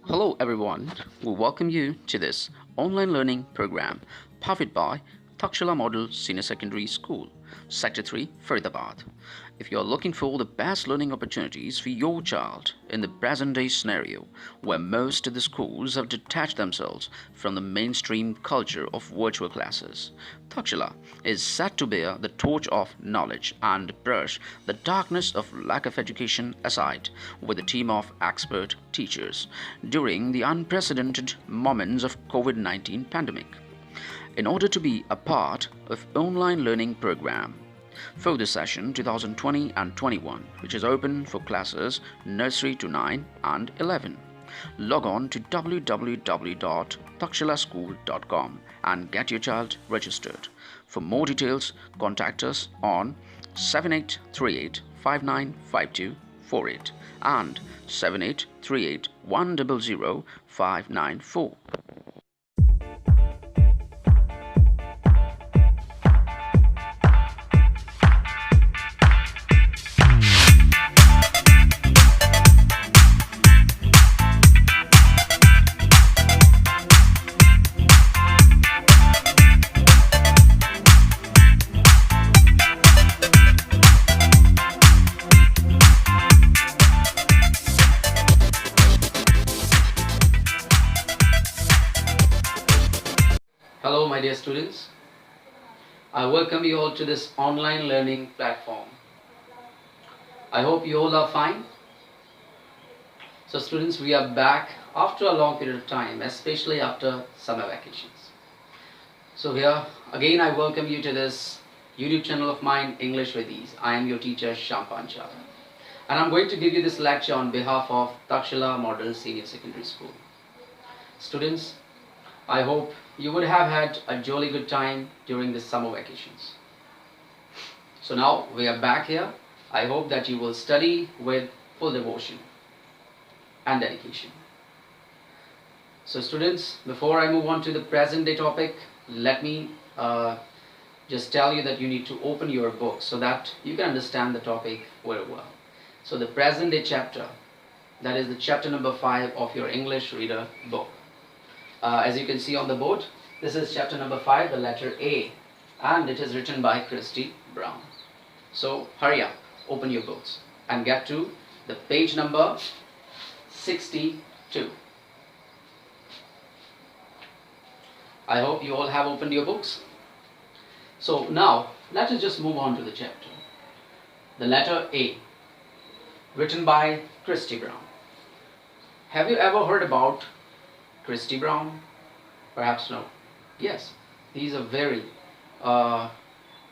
Hello everyone, we welcome you to this online learning program powered by Taksh-shila Model Senior Secondary School, Sector 3, Faridabad. If you are looking for the best learning opportunities for your child in the present day scenario where most of the schools have detached themselves from the mainstream culture of virtual classes, Taksh-shila is set to bear the torch of knowledge and brush the darkness of lack of education aside with a team of expert teachers during the unprecedented moments of COVID-19 pandemic. In order to be a part of online learning program for the session 2020 and 21, which is open for classes nursery to 9 and 11, log on to www.takshilaschool.com and get your child registered. For more details, contact us on 7838 595248 and 7838 100 594. Hello, my dear students. I welcome you all to this online learning platform. I hope you all are fine. So, students, we are back after a long period of time, especially after summer vacations. So, here again, I welcome you to this YouTube channel of mine, English with Ease. I am your teacher, Shyam Panchal, and I'm going to give you this lecture on behalf of Taksh-shila Model Senior Secondary School. Students, I hope you would have had a jolly good time during the summer vacations. So now we are back here. I hope that you will study with full devotion and dedication. So students, before I move on to the present day topic, let me just tell you that you need to open your book so that you can understand the topic very well. So the present day chapter, that is the chapter number 5 of your English reader book. As you can see on the board, this is chapter number 5, the letter A, and it is written by Christy Brown. So hurry up, open your books and get to the page number 62. I hope you all have opened your books. So now let us just move on to the chapter. The letter A, written by Christy Brown. Have you ever heard about Christy Brown? Perhaps no. Yes, he is a very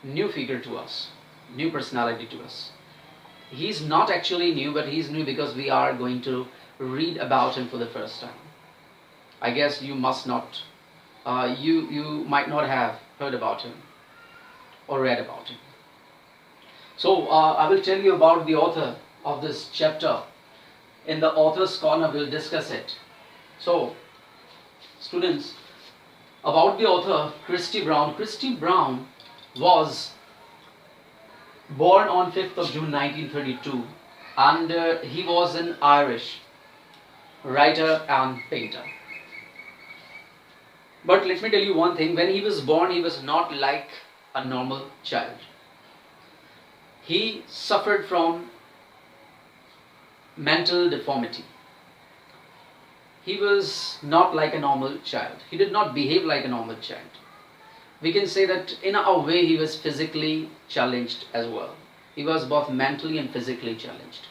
new figure to us, new personality to us. He's not actually new, but he's new because we are going to read about him for the first time. I guess you must not, you might not have heard about him or read about him. So I will tell you about the author of this chapter. In the author's corner, we'll discuss it. So, students, about the author Christy Brown. Christy Brown was born on 5th of June 1932, and he was an Irish writer and painter. But let me tell you one thing, when he was born, he was not like a normal child. He suffered from mental deformity. He was not like a normal child. He did not behave like a normal child. We can say that in a way he was physically challenged as well. He was both mentally and physically challenged.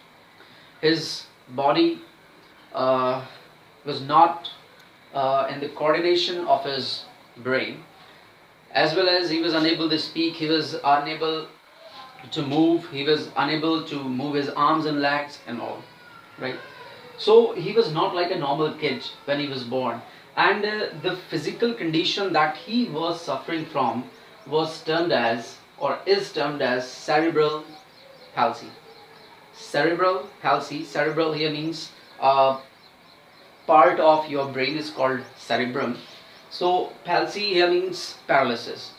His body was not in the coordination of his brain, as well as he was unable to speak, he was unable to move, he was unable to move his arms and legs and all, right? So he was not like a normal kid when he was born, and the physical condition that he was suffering from was termed as, or is termed as, cerebral palsy. Cerebral palsy, cerebral here means part of your brain is called cerebrum. So palsy here means paralysis.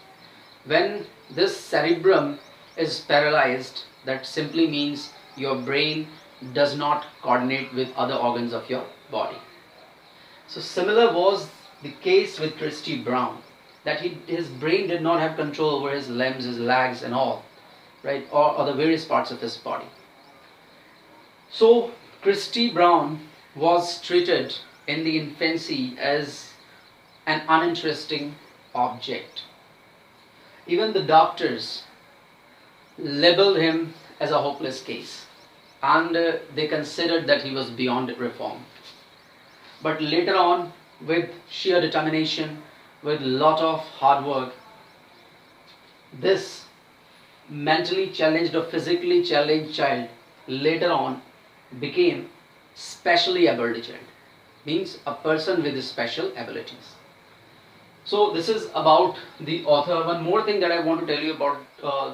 When this cerebrum is paralyzed, that simply means your brain does not coordinate with other organs of your body. So similar was the case with Christy Brown, that his brain did not have control over his limbs, his legs and all, right, or the various parts of his body. So Christy Brown was treated in the infancy as an uninteresting object. Even the doctors labeled him as a hopeless case, and they considered that he was beyond reform. But later on, with sheer determination, with lot of hard work, this mentally challenged or physically challenged child later on became specially able child, means a person with special abilities. So this is about the author. One more thing that I want to tell you about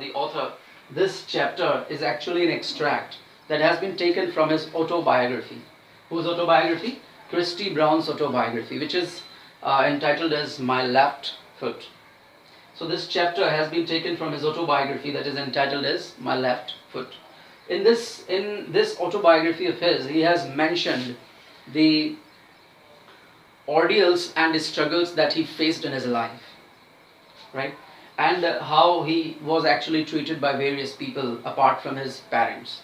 the author. This chapter is actually an extract that has been taken from his autobiography. Whose autobiography? Christy Brown's autobiography, which is entitled as My Left Foot. So this chapter has been taken from his autobiography that is entitled as My Left Foot. In this autobiography of his, he has mentioned the ordeals and struggles that he faced in his life, right, and how he was actually treated by various people apart from his parents.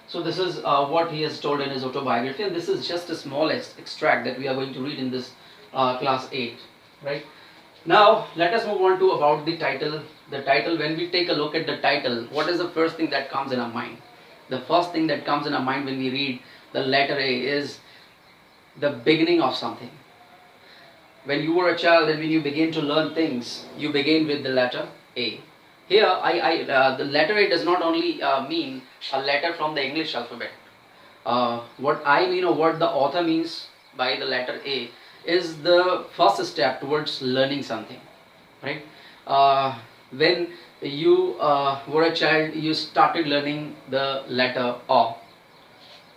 So this is what he has told in his autobiography, and this is just a small extract that we are going to read in this class 8, right. Now let us move on to about the title. The title, when we take a look at the title, what is the first thing that comes in our mind? The first thing that comes in our mind when we read the letter A is the beginning of something. When you were a child and when you begin to learn things, you begin with the letter A. Here, the letter A does not only mean a letter from the English alphabet. What I mean, or what the author means by the letter A, is the first step towards learning something, right? When you were a child, you started learning the letter A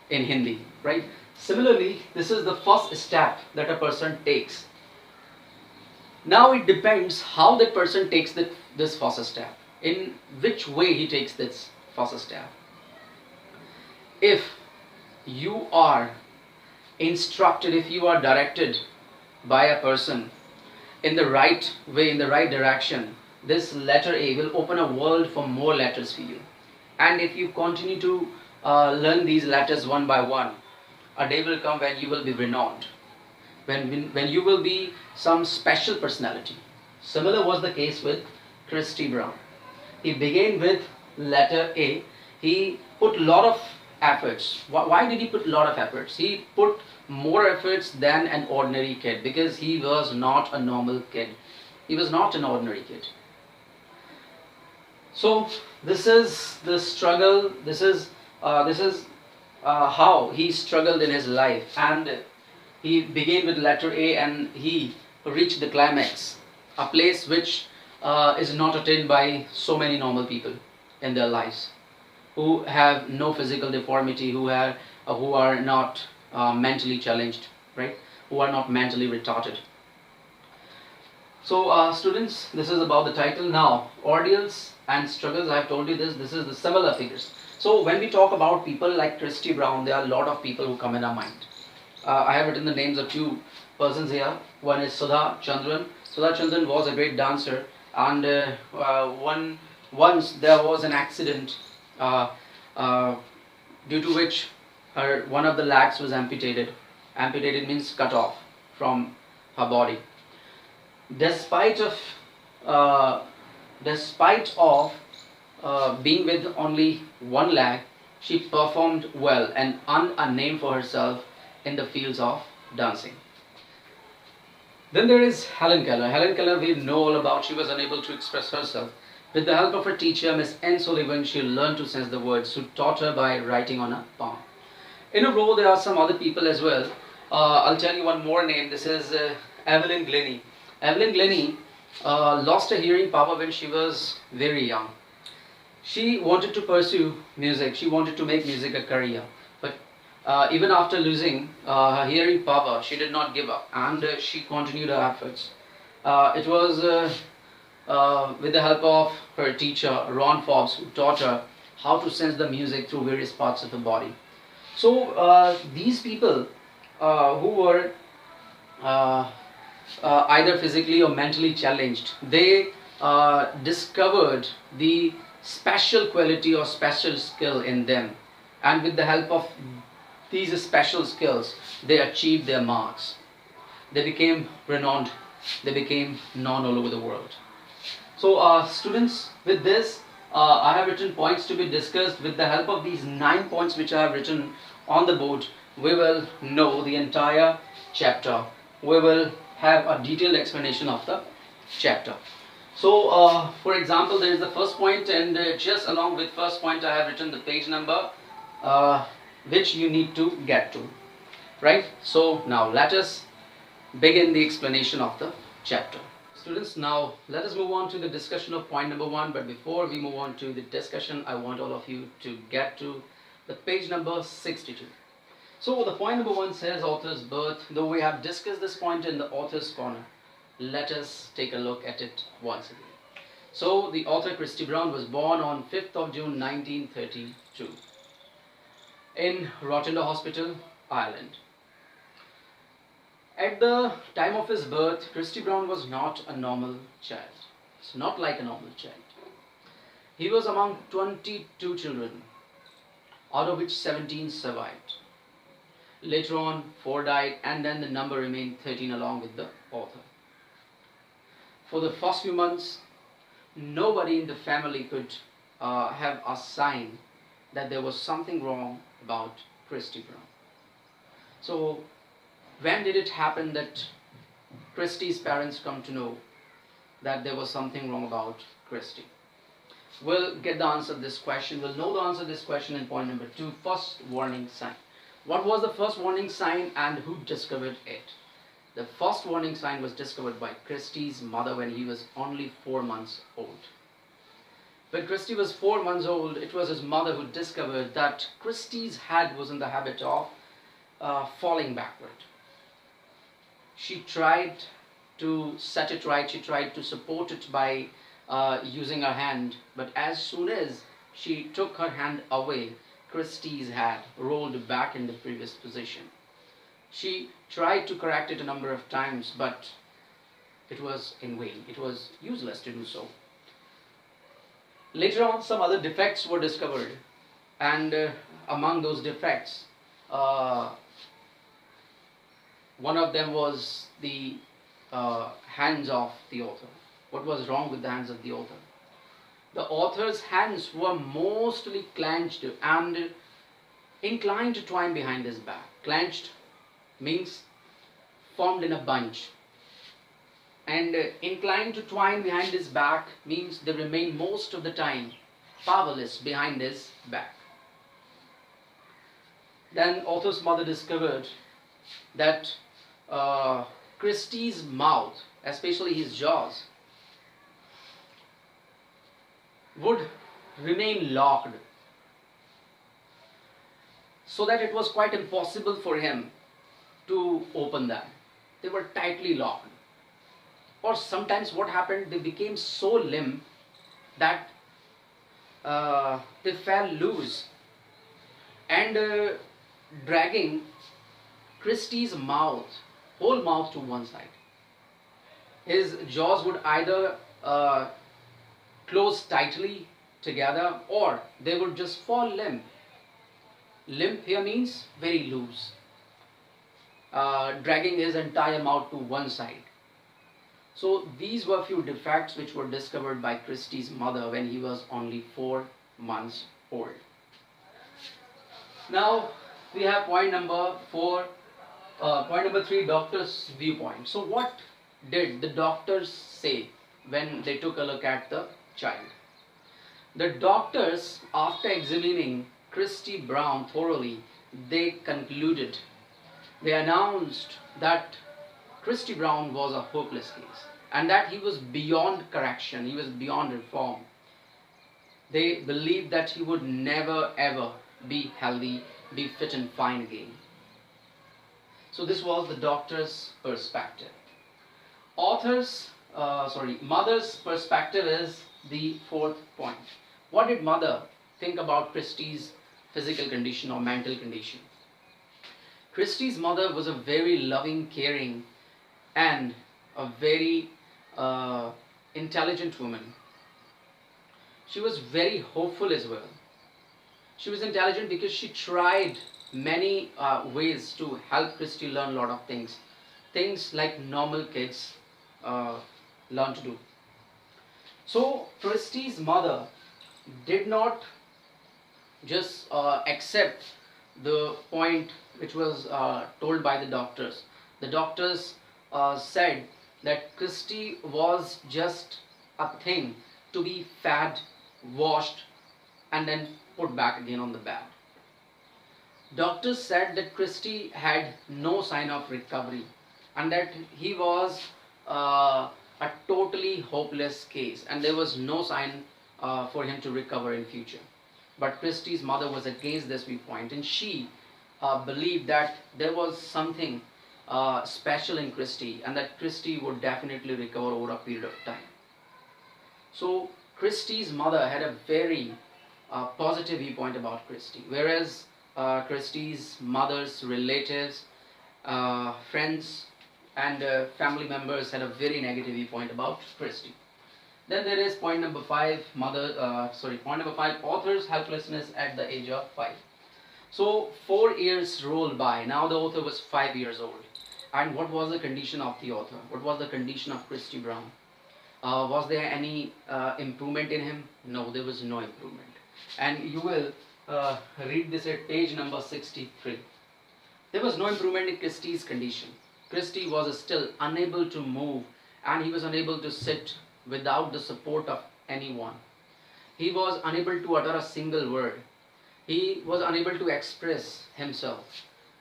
in Hindi, right? Similarly, this is the first step that a person takes. Now it depends how that person takes this first step, in which way he takes this first step. If you are instructed, if you are directed by a person in the right way, in the right direction, this letter A will open a world for more letters for you. And if you continue to learn these letters one by one, a day will come when you will be renowned, when you will be some special personality. Similar was the case with Christy Brown. He began with letter A. He put a lot of efforts. Why did he put a lot of efforts? He put more efforts than an ordinary kid, because he was not a normal kid. He was not an ordinary kid. So this is the struggle. This is how he struggled in his life, and he began with letter A and he reached the climax, a place which is not attained by so many normal people in their lives, who have no physical deformity, who are not mentally challenged, right? Who are not mentally retarded. So students, this is about the title. Now, ordeals and struggles, I have told you this is the similar figures. So when we talk about people like Christy Brown, there are a lot of people who come in our mind. I have written the names of two persons here. One is Sudha Chandran. Sudha Chandran was a great dancer, and once there was an accident due to which one of the legs was amputated. Amputated means cut off from her body. Despite of being with only one leg, she performed well and earned a name for herself in the fields of dancing. Then there is Helen Keller. Helen Keller we know all about. She was unable to express herself. With the help of her teacher, Miss N. Sullivan, she learned to sense the words, who taught her by writing on a palm. In a row, there are some other people as well. I'll tell you one more name. This is Evelyn Glennie. Evelyn Glennie lost her hearing power when she was very young. She wanted to pursue music. She wanted to make music a career. But even after losing her hearing power, she did not give up, and she continued her efforts. It was with the help of her teacher, Ron Forbes, who taught her how to sense the music through various parts of the body. So these people who were uh, either physically or mentally challenged. They discovered the special quality or special skill in them, and with the help of these special skills, they achieved their marks. They became renowned, they became known all over the world. So, students, with this, I have written points to be discussed. With the help of these 9 points which I have written on the board, we will know the entire chapter. We will have a detailed explanation of the chapter. So, for example, there is the first point, and just along with first point, I have written the page number uh, which you need to get to. Right? So, now let us begin the explanation of the chapter. Students, now let us move on to the discussion of point number 1. But before we move on to the discussion, I want all of you to get to the page number 62. So the point number 1 says author's birth. Though we have discussed this point in the author's corner, let us take a look at it once again. So the author Christy Brown was born on 5th of June 1932 in Rotunda Hospital, Ireland. At the time of his birth, Christy Brown was not a normal child. It's not like a normal child. He was among 22 children, out of which 17 survived. Later on, 4 died, and then the number remained 13 along with the author. For the first few months, nobody in the family could have a sign that there was something wrong about Christy Brown. So, when did it happen that Christy's parents come to know that there was something wrong about Christy? We'll get the answer to this question. We'll know the answer to this question in point number 2, first warning sign. What was the first warning sign and who discovered it? The first warning sign was discovered by Christy's mother when he was only 4 months old. When Christy was 4 months old, it was his mother who discovered that Christy's head was in the habit of falling backward. She tried to set it right, she tried to support it by using her hand, but as soon as she took her hand away, Christy's head rolled back in the previous position. She tried to correct it a number of times, but it was in vain. It was useless to do so. Later on, some other defects were discovered, and among those defects, one of them was the hands of the author. What was wrong with the hands of the author? The author's hands were mostly clenched and inclined to twine behind his back. Clenched means formed in a bunch. And inclined to twine behind his back means they remain most of the time powerless behind his back. Then author's mother discovered that Christy's mouth, especially his jaws, would remain locked, so that it was quite impossible for him to open them. They were tightly locked. Or sometimes what happened, they became so limp that they fell loose, and dragging Christy's mouth, whole mouth to one side. His jaws would either close tightly together, or they would just fall limp. Limp here means very loose, dragging his entire mouth to one side. So these were few defects which were discovered by Christy's mother when he was only 4 months old. Now we have point number 4. Point number 3, doctor's viewpoint. So what did the doctors say when they took a look at the child? The doctors, after examining Christy Brown thoroughly, they concluded, they announced that Christy Brown was a hopeless case and that he was beyond correction, he was beyond reform. They believed that he would never ever be healthy, be fit and fine again. So this was the doctor's perspective. Mother's perspective is the 4th point. What did mother think about Christy's physical condition or mental condition? Christy's mother was a very loving, caring and a very uh, intelligent woman. She was very hopeful as well. She was intelligent because she tried many ways to help Christy learn a lot of things. Things like normal kids uh, learn to do. So Christy's mother did not just accept the point which was told by the doctors. The doctors said that Christy was just a thing to be fed, washed, and then put back again on the bed. Doctors said that Christy had no sign of recovery and that he was a totally hopeless case and there was no sign for him to recover in future. But Christy's mother was against this viewpoint and she believed that there was something special in Christy and that Christy would definitely recover over a period of time. So Christy's mother had a very positive viewpoint about Christy, whereas Christy's mother's relatives, friends, and family members had a very negative viewpoint about Christy. Then there is point number five, author's helplessness at the age of 5. So 4 years rolled by. Now the author was 5 years old. And what was the condition of the author? What was the condition of Christy Brown? Was there any improvement in him? No, there was no improvement. And you will read this at page number 63. There was no improvement in Christy's condition. Christy was still unable to move and he was unable to sit without the support of anyone. He was unable to utter a single word. He was unable to express himself.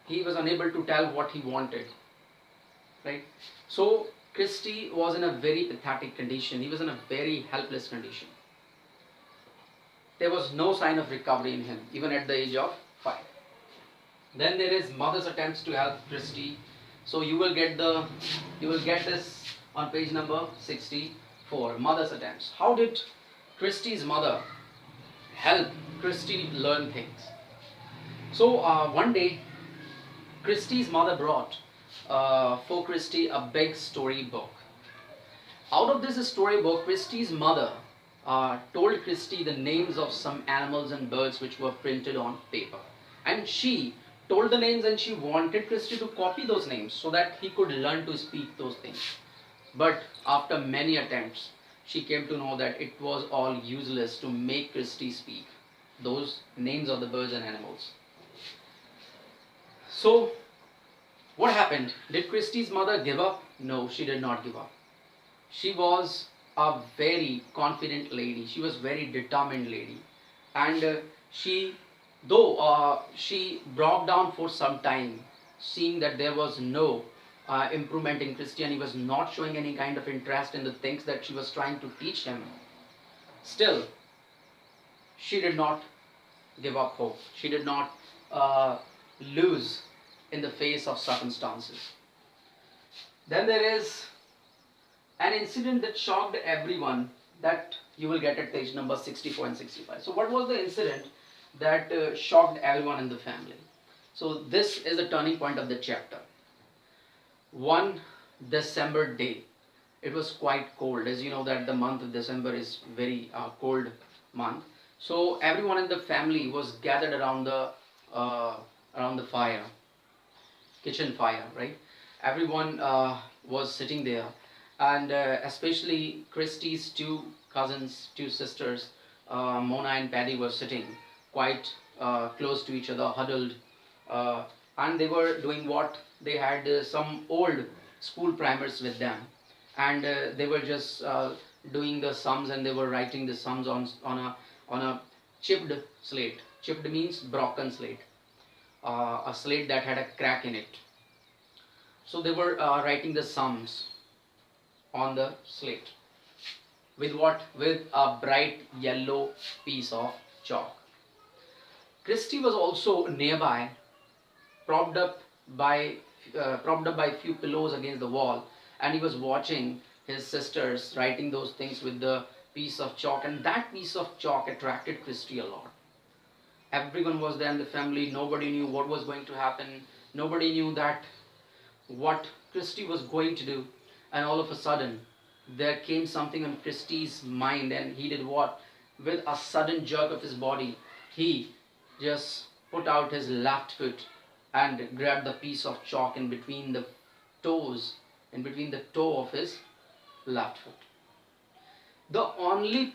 He was unable to tell what he wanted. Right? So Christy was in a very pathetic condition. He was in a very helpless condition. There was no sign of recovery in him, even at the age of 5. Then there is mother's attempts to help Christy. So you will get this on page number 64. Mother's attempts. How did Christy's mother help Christy learn things? So one day, Christy's mother brought for Christy a big storybook. Out of this storybook, Christy's mother told Christy the names of some animals and birds which were printed on paper. And she told the names and she wanted Christy to copy those names so that he could learn to speak those things. But after many attempts, she came to know that it was all useless to make Christy speak those names of the birds and animals. So what happened? Did Christy's mother give up? No, she did not give up. She was a very confident lady. She was very determined lady. And she broke down for some time, seeing that there was no improvement in Christy and he was not showing any kind of interest in the things that she was trying to teach him. Still, she did not give up hope. She did not lose in the face of circumstances. Then there is an incident that shocked everyone that you will get at page number 64 and 65. So what was the incident that shocked everyone in the family? So this is the turning point of the chapter. One December day. It was quite cold. As you know that the month of December is very cold month. So everyone in the family was gathered around the fire, kitchen fire, right? Everyone was sitting there, and especially Christy's two cousins, two sisters, Mona and Paddy, were sitting quite close to each other, huddled, and they were doing what? They had some old school primers with them, and they were just doing the sums, and they were writing the sums on a chipped slate. Chipped means broken slate, a slate that had a crack in it. So they were writing the sums on the slate. With what? With a bright yellow piece of chalk. Christy was also nearby, propped up by few pillows against the wall, and he was watching his sisters writing those things with the piece of chalk, and that piece of chalk attracted Christy a lot. Everyone was there in the family. Nobody knew what was going to happen. Nobody knew that what Christy was going to do, and all of a sudden there came something on Christy's mind, and he did what? With a sudden jerk of his body, he just put out his left foot and grabbed the piece of chalk in between the toes, in between the toe of his left foot. The only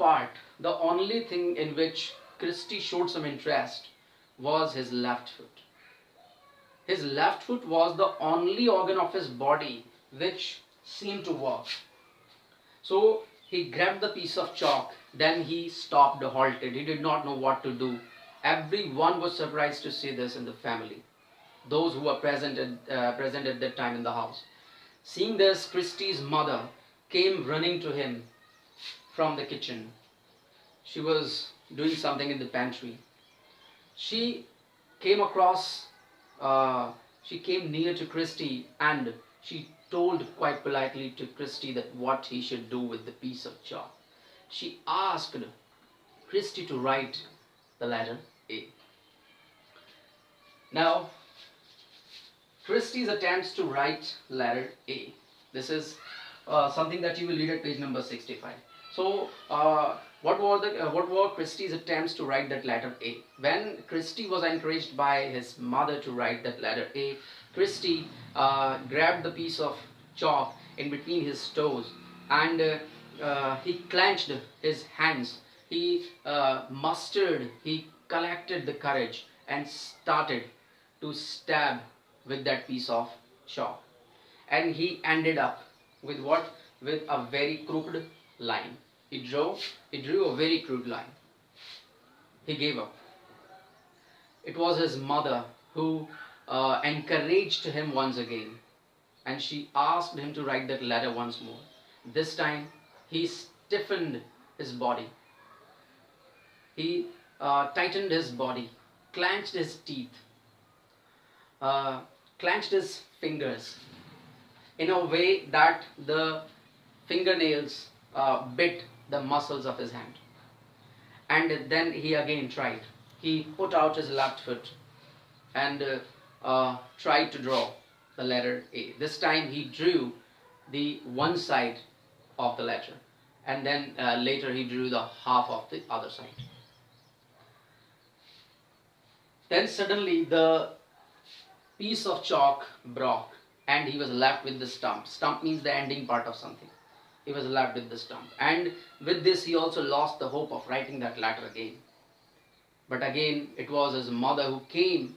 thing in which Christy showed some interest was his left foot. His left foot was the only organ of his body which seemed to work. So he grabbed the piece of chalk, then he stopped, halted. He did not know what to do. Everyone was surprised to see this in the family, those who were present at that time in the house. Seeing this, Christy's mother came running to him from the kitchen. She was doing something in the pantry. She came across, she came near to Christy, and she told quite politely to Christy that what he should do with the piece of chalk. She asked Christy to write the letter A. Now, Christy's attempts to write letter A. This is something that you will read at page number 65. So, what were Christy's attempts to write that letter A? When Christy was encouraged by his mother to write that letter A, Christy grabbed the piece of chalk in between his toes, and he clenched his hands. He he collected the courage and started to stab with that piece of chalk. And he ended up with what? With a very crooked line. He drew a very crude line. He gave up. It was his mother who encouraged him once again, and she asked him to write that letter once more. This time he stiffened his body. He tightened his body, clenched his teeth, clenched his fingers in a way that the fingernails bit the muscles of his hand. And then he again tried. He put out his left foot and tried to draw the letter A. This time he drew the one side of the letter, and then later he drew the half of the other side. Then suddenly the piece of chalk broke and he was left with the stump. Stump means the ending part of something. He was left with the stump, and with this he also lost the hope of writing that letter again. But again it was his mother who came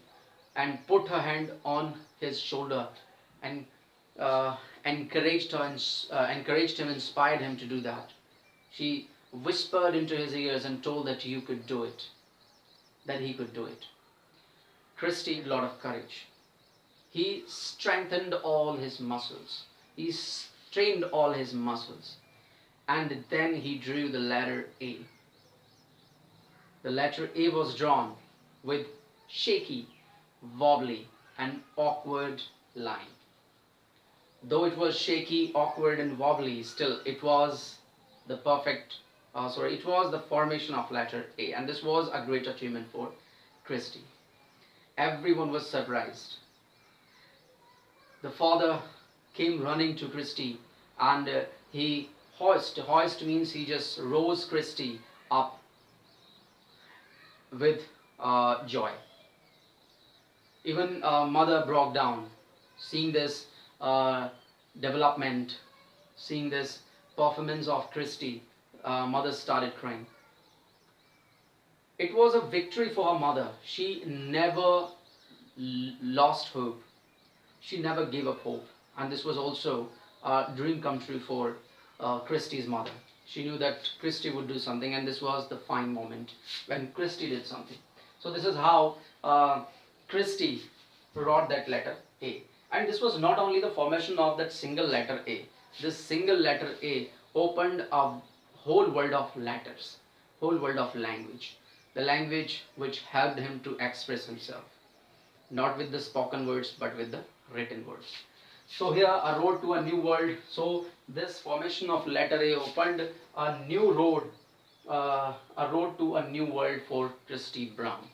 and put her hand on his shoulder and encouraged him, inspired him to do that. She whispered into his ears and told that you could do it, that he could do it. Christy had a lot of courage. He strengthened all his muscles. He strained all his muscles. And then he drew the letter A. The letter A was drawn with shaky, wobbly, and awkward line. Though it was shaky, awkward, and wobbly, still it was the it was the formation of letter A, and this was a great achievement for Christy. Everyone was surprised. The father came running to Christy, and he hoist means he just rose Christy up with joy. Even mother broke down, seeing this development, seeing this performance of Christy. Mother started crying. It was a victory for her mother. She never lost hope. She never gave up hope. And this was also a dream come true for Christy's mother. She knew that Christy would do something, and this was the fine moment when Christy did something. So this is how Christy wrote that letter A. And this was not only the formation of that single letter A. This single letter A opened a whole world of letters, whole world of language. The language which helped him to express himself. Not with the spoken words, but with the written words. So here, a road to a new world. So this formation of letter A opened a new road, a road to a new world for Christy Brown.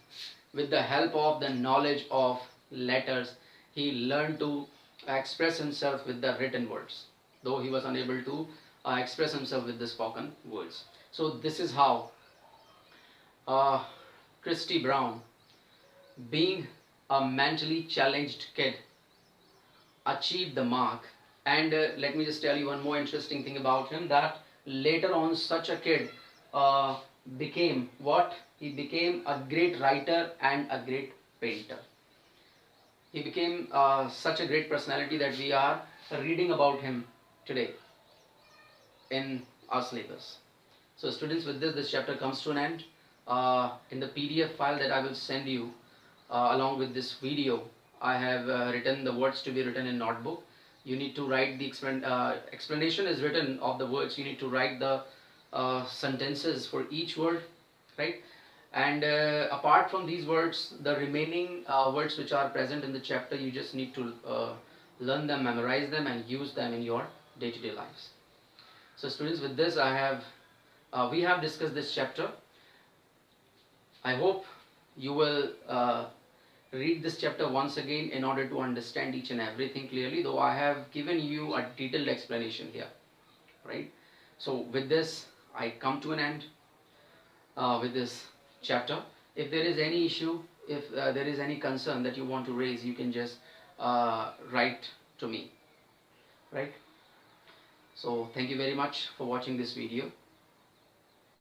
With the help of the knowledge of letters, he learned to express himself with the written words, though he was unable to express himself with the spoken words. So this is how uh, Christy Brown, being a mentally challenged kid, achieved the mark. And let me just tell you one more interesting thing about him, that later on such a kid became what? He became a great writer and a great painter. He became such a great personality that we are reading about him today in our syllabus. So students, with this chapter comes to an end. In the PDF file that I will send you along with this video, I have written the words to be written in notebook. You need to write the explanation is written of the words. You need to write the sentences for each word, right? And apart from these words, the remaining words which are present in the chapter, you just need to learn them, memorize them, and use them in your day-to-day lives. So students, with this we have discussed this chapter. I hope you will read this chapter once again in order to understand each and everything clearly, though I have given you a detailed explanation here, right? So with this I come to an end with this chapter. If there is any issue, if there is any concern that you want to raise, you can just write to me, right? So thank you very much for watching this video.